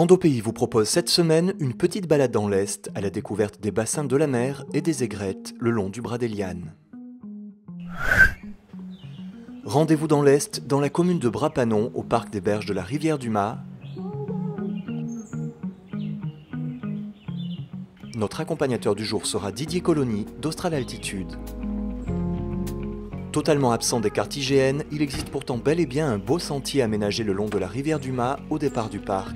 Rando Pays vous propose cette semaine une petite balade dans l'Est à la découverte des bassins de la mer et des aigrettes le long du bras d'Eliane. Rendez-vous dans l'Est, dans la commune de Bras-Panon, au parc des berges de la rivière du Mas. Notre accompagnateur du jour sera Didier Colony d'Austral Altitude. Totalement absent des cartes IGN, il existe pourtant bel et bien un beau sentier aménagé le long de la rivière du Mas au départ du parc.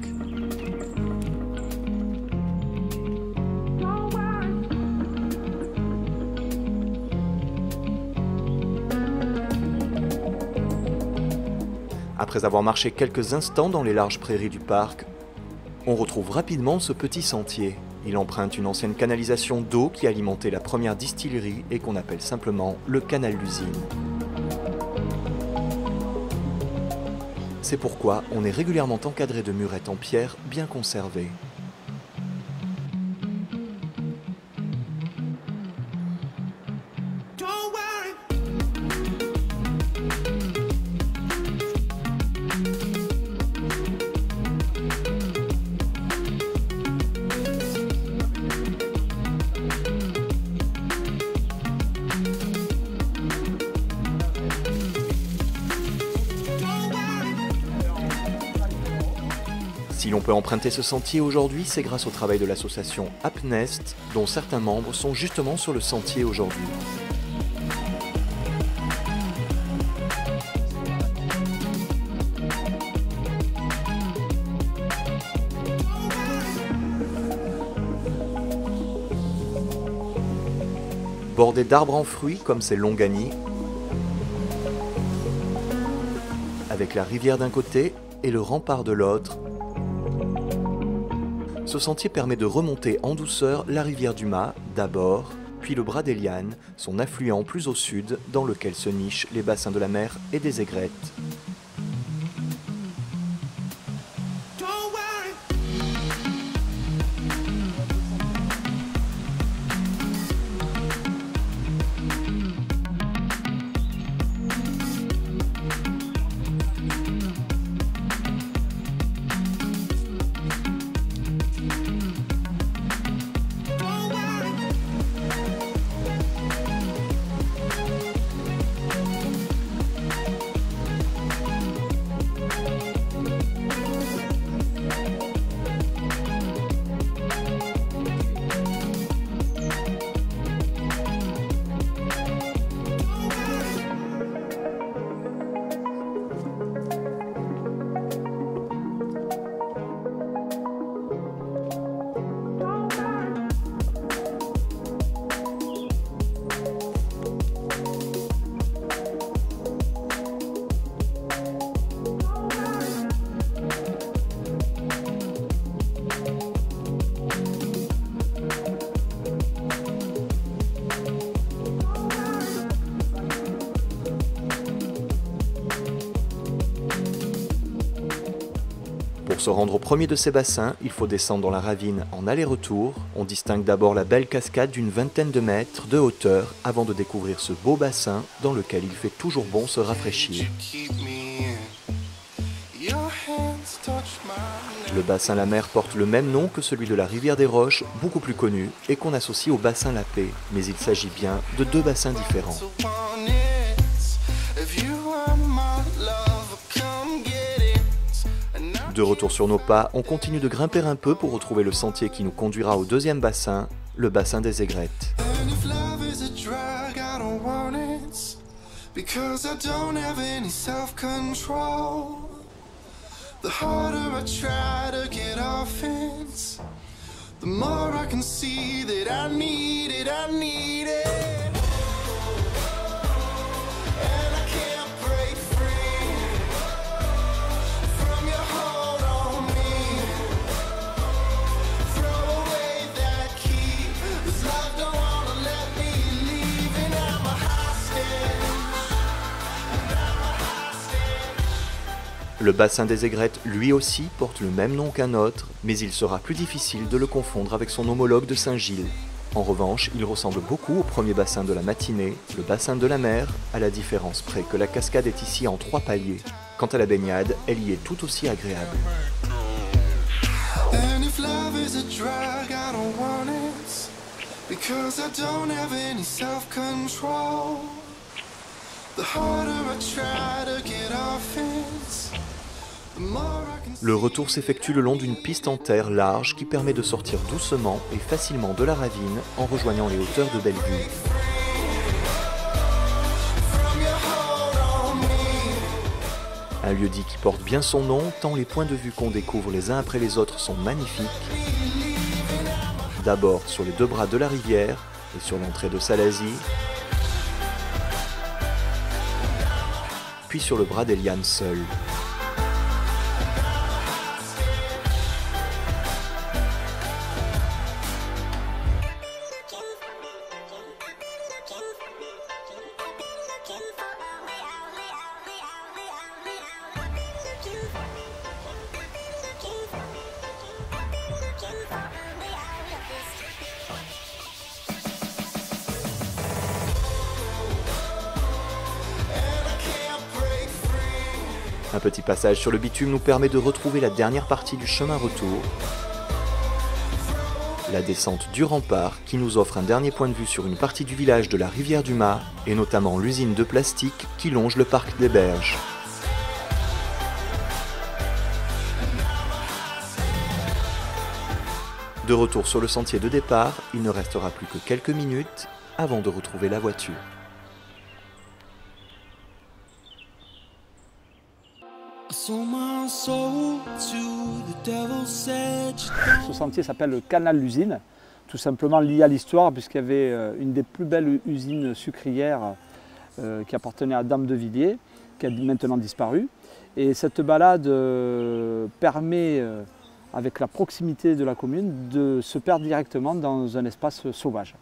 Après avoir marché quelques instants dans les larges prairies du parc, on retrouve rapidement ce petit sentier. Il emprunte une ancienne canalisation d'eau qui alimentait la première distillerie et qu'on appelle simplement le canal d'usine. C'est pourquoi on est régulièrement encadré de murettes en pierre bien conservées. Si l'on peut emprunter ce sentier aujourd'hui, c'est grâce au travail de l'association Apnest, dont certains membres sont justement sur le sentier aujourd'hui. Bordé d'arbres en fruits comme ces longanies, avec la rivière d'un côté et le rempart de l'autre, ce sentier permet de remonter en douceur la rivière du Mas d'abord, puis le bras d'Eliane, son affluent plus au sud, dans lequel se nichent les bassins de la mer et des aigrettes. Pour se rendre au premier de ces bassins, il faut descendre dans la ravine en aller-retour. On distingue d'abord la belle cascade d'une vingtaine de mètres de hauteur avant de découvrir ce beau bassin dans lequel il fait toujours bon se rafraîchir. Le bassin La Mer porte le même nom que celui de la rivière des Roches, beaucoup plus connu, et qu'on associe au bassin La Paix, mais il s'agit bien de deux bassins différents. De retour sur nos pas, on continue de grimper un peu pour retrouver le sentier qui nous conduira au deuxième bassin, le bassin des aigrettes. Le bassin des aigrettes, lui aussi, porte le même nom qu'un autre, mais il sera plus difficile de le confondre avec son homologue de Saint-Gilles. En revanche, il ressemble beaucoup au premier bassin de la matinée, le bassin de la mer, à la différence près que la cascade est ici en 3 paliers. Quant à la baignade, elle y est tout aussi agréable. If love is a drug, I don't want it, because I don't have any self-control. The harder I try to get off it, the more I can... Le retour s'effectue le long d'une piste en terre large qui permet de sortir doucement et facilement de la ravine en rejoignant les hauteurs de Bellevue. Un lieu-dit qui porte bien son nom, tant les points de vue qu'on découvre les uns après les autres sont magnifiques. D'abord sur les deux bras de la rivière et sur l'entrée de Salazie, puis sur le bras d'Eliane seul. Un petit passage sur le bitume nous permet de retrouver la dernière partie du chemin retour, la descente du rempart qui nous offre un dernier point de vue sur une partie du village de la rivière du Mât et notamment l'usine de plastique qui longe le parc des Berges. De retour sur le sentier de départ, il ne restera plus que quelques minutes avant de retrouver la voiture. Ce sentier s'appelle le canal l'usine, tout simplement lié à l'histoire puisqu'il y avait une des plus belles usines sucrières qui appartenait à Dame de Villiers, qui a maintenant disparu. Et cette balade permet, avec la proximité de la commune, de se perdre directement dans un espace sauvage.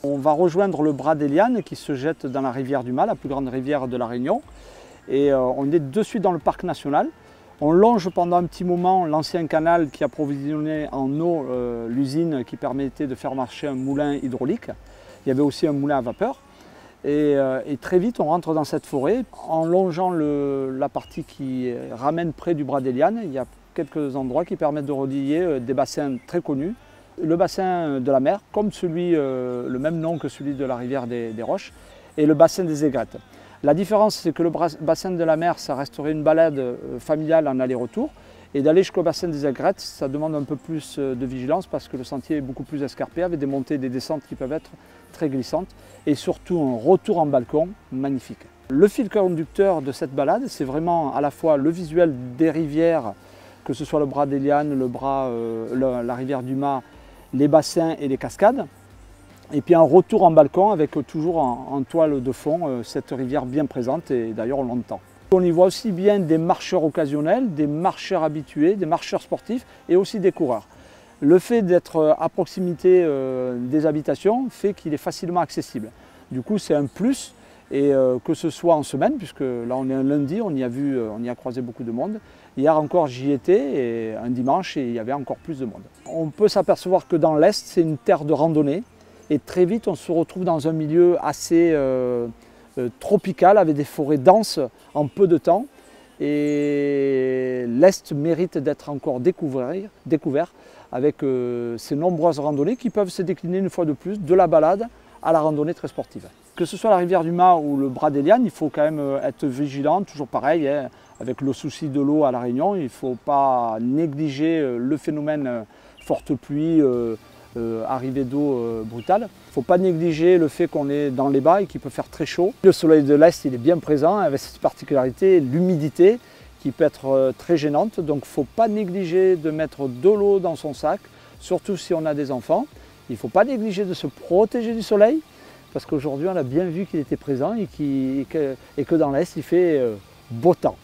On va rejoindre le bras d'Eliane qui se jette dans la rivière du Mât, la plus grande rivière de la Réunion. Et on est de suite dans le parc national. On longe pendant un petit moment l'ancien canal qui approvisionnait en eau l'usine qui permettait de faire marcher un moulin hydraulique. Il y avait aussi un moulin à vapeur. Et très vite on rentre dans cette forêt. En longeant la partie qui ramène près du bras d'Eliane, il y a quelques endroits qui permettent de relier des bassins très connus. Le bassin de la mer, comme celui, le même nom que celui de la rivière des Roches, et le bassin des Aigrettes. La différence, c'est que le bassin de la mer, ça resterait une balade familiale en aller-retour. Et d'aller jusqu'au bassin des Aigrettes, ça demande un peu plus de vigilance parce que le sentier est beaucoup plus escarpé, avec des montées et des descentes qui peuvent être très glissantes. Et surtout, un retour en balcon magnifique. Le fil conducteur de cette balade, c'est vraiment à la fois le visuel des rivières, que ce soit le bras d'Eliane, la rivière du Mât, les bassins et les cascades. Et puis un retour en balcon avec toujours en toile de fond cette rivière bien présente et d'ailleurs on l'entend. On y voit aussi bien des marcheurs occasionnels, des marcheurs habitués, des marcheurs sportifs et aussi des coureurs. Le fait d'être à proximité des habitations fait qu'il est facilement accessible. Du coup c'est un plus et que ce soit en semaine, puisque là on est un lundi, on y a croisé beaucoup de monde. Hier encore j'y étais et un dimanche et il y avait encore plus de monde. On peut s'apercevoir que dans l'Est c'est une terre de randonnée. Et très vite, on se retrouve dans un milieu assez tropical, avec des forêts denses en peu de temps. Et l'Est mérite d'être encore découvert avec ces nombreuses randonnées qui peuvent se décliner une fois de plus de la balade à la randonnée très sportive. Que ce soit la rivière du Mât ou le bras d'Eliane, il faut quand même être vigilant, toujours pareil, hein, avec le souci de l'eau à La Réunion. Il ne faut pas négliger le phénomène forte pluie, arrivée d'eau brutale. Il ne faut pas négliger le fait qu'on est dans les bas et qu'il peut faire très chaud. Le soleil de l'Est il est bien présent avec cette particularité, l'humidité qui peut être très gênante. Donc il ne faut pas négliger de mettre de l'eau dans son sac, surtout si on a des enfants. Il ne faut pas négliger de se protéger du soleil parce qu'aujourd'hui on a bien vu qu'il était présent et que dans l'Est il fait beau temps.